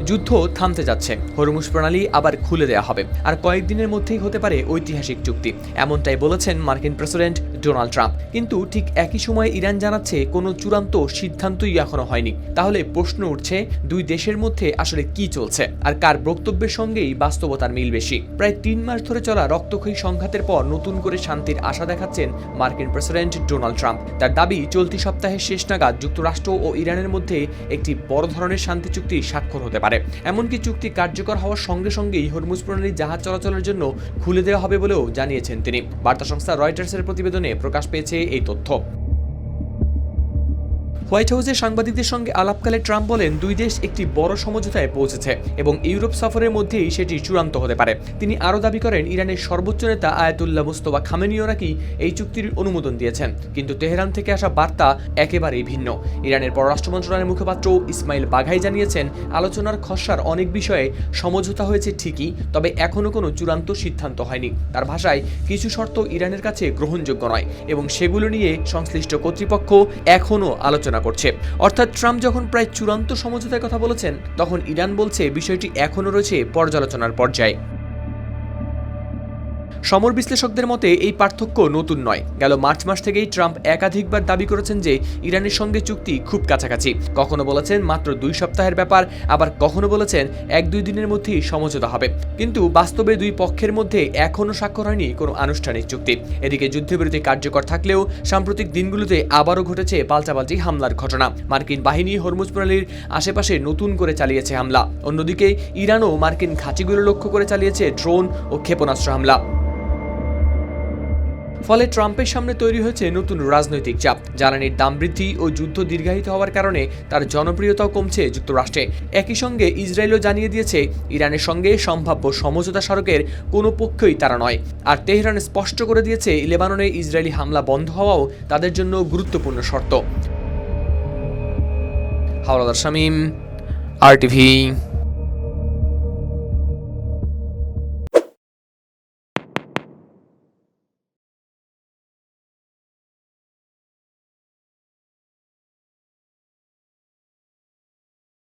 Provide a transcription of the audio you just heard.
যুদ্ধ থামতে যাচ্ছে, হরমুজ প্রণালী আবার খুলে দেওয়া হবে, আর কয়েকদিনের মধ্যেই হতে পারে ঐতিহাসিক চুক্তি, এমনটাই বলেছেন মার্কিন প্রেসিডেন্ট ডোনাল্ড ট্রাম্প। কিন্তু ঠিক একই সময়ে ইরান জানাচ্ছে কোনো চূড়ান্ত সিদ্ধান্তই এখনো হয়নি। তাহলে প্রশ্ন উঠছে, দুই দেশের মধ্যে আসলে কি চলছে, আর কার বক্তব্যের সঙ্গেই বাস্তবতার মিল বেশি? প্রায় 3 মাস ধরে চলা রক্তক্ষয়ী সংঘাতের পর নতুন করে শান্তির আশা দেখাচ্ছেন মার্কিন প্রেসিডেন্ট ডোনাল্ড ট্রাম্প। তার দাবি, চলতি সপ্তাহের শেষ নাগাদ যুক্তরাষ্ট্র ও ইরানের মধ্যে একটি বড় ধরনের শান্তি চুক্তি স্বাক্ষর হতে পারে। এমনকি চুক্তি কার্যকর হওয়ার সঙ্গে সঙ্গেই হরমুজ প্রণালী জাহাজ চলাচলের জন্য খুলে দেওয়া হবে বলেও জানিয়েছেন তিনি। বার্তা সংস্থা রয়টার্সের প্রতিবেদনে প্রকাশ পেয়েছে এই তথ্য। হোয়াইট হাউসে সাংবাদিকদের সঙ্গে আলাপকালে ট্রাম্প বলেন, দুই দেশ একটি বড় সমঝোতায় পৌঁছেছে এবং ইউরোপ সফরের মধ্যেই সেটি চূড়ান্ত হতে পারে। তিনি আরও দাবি করেন, ইরানের সর্বোচ্চ নেতা আয়াতুল্লাহ মুস্তফা খামেনিও নাকি এই চুক্তির অনুমোদন দিয়েছেন, কিন্তু তেহরান থেকে আসা বার্তা একেবারেই ভিন্ন। ইরানের পররাষ্ট্র মন্ত্রণালয়ের মুখপাত্র ইসমাইল বাঘাই জানিয়েছেন, আলোচনার খসড়ার অনেক বিষয়ে সমঝোতা হয়েছে ঠিকই, তবে এখনও কোনো চূড়ান্ত সিদ্ধান্ত হয়নি। তার ভাষায়, কিছু শর্ত ইরানের কাছে গ্রহণযোগ্য নয় এবং সেগুলো নিয়ে সংশ্লিষ্ট কর্তৃপক্ষ এখনও আলোচনা করছে। অর্থাৎ ট্রাম্প যখন প্রায় চূড়ান্ত সমঝোতার কথা বলেছেন, তখন ইরান বলছে বিষয়টি এখনও রয়েছে পর্যালোচনার পর্যায়ে। সমর বিশ্লেষকদের মতে এই পার্থক্য নতুন নয়। গেল মার্চ মাস থেকেই ট্রাম্প একাধিকবার দাবি করেছেন যে ইরানের সঙ্গে চুক্তি খুব কাছাকাছি। কখনো বলেছেন মাত্র 2 সপ্তাহের ব্যাপার, আবার কখনো বলেছেন 1-2 দিনের মধ্যেই সমঝোতা হবে। কিন্তু বাস্তবে দুই পক্ষের মধ্যে এখনও স্বাক্ষর হয়নি কোনো আনুষ্ঠানিক চুক্তি। এদিকে যুদ্ধবিরতি কার্যকর থাকলেও সাম্প্রতিক দিনগুলোতে আবারও ঘটেছে পাল্টাপাল্টি হামলার ঘটনা। মার্কিন বাহিনী হরমুজ প্রণালীর আশেপাশে নতুন করে চালিয়েছে হামলা। অন্যদিকে ইরানও মার্কিন ঘাঁটিগুলো লক্ষ্য করে চালিয়েছে ড্রোন ও ক্ষেপণাস্ত্র হামলা। ফলে ট্রাম্পের সামনে তৈরি হয়েছে নতুন রাজনৈতিক চাপ। জ্বালানির দাম বৃদ্ধি ও যুদ্ধ দীর্ঘায়িত হওয়ার কারণে তার জনপ্রিয়তাও কমছে যুক্তরাষ্ট্রে। একই সঙ্গে ইসরায়েলও জানিয়ে দিয়েছে, ইরানের সঙ্গে সম্ভাব্য সমঝোতা স্মারকের কোনো পক্ষই তারা নয়। আর তেহরান স্পষ্ট করে দিয়েছে, লেবাননে ইসরায়েলি হামলা বন্ধ হওয়াও তাদের জন্য গুরুত্বপূর্ণ শর্ত। হাওলাদার শামীম, RTV।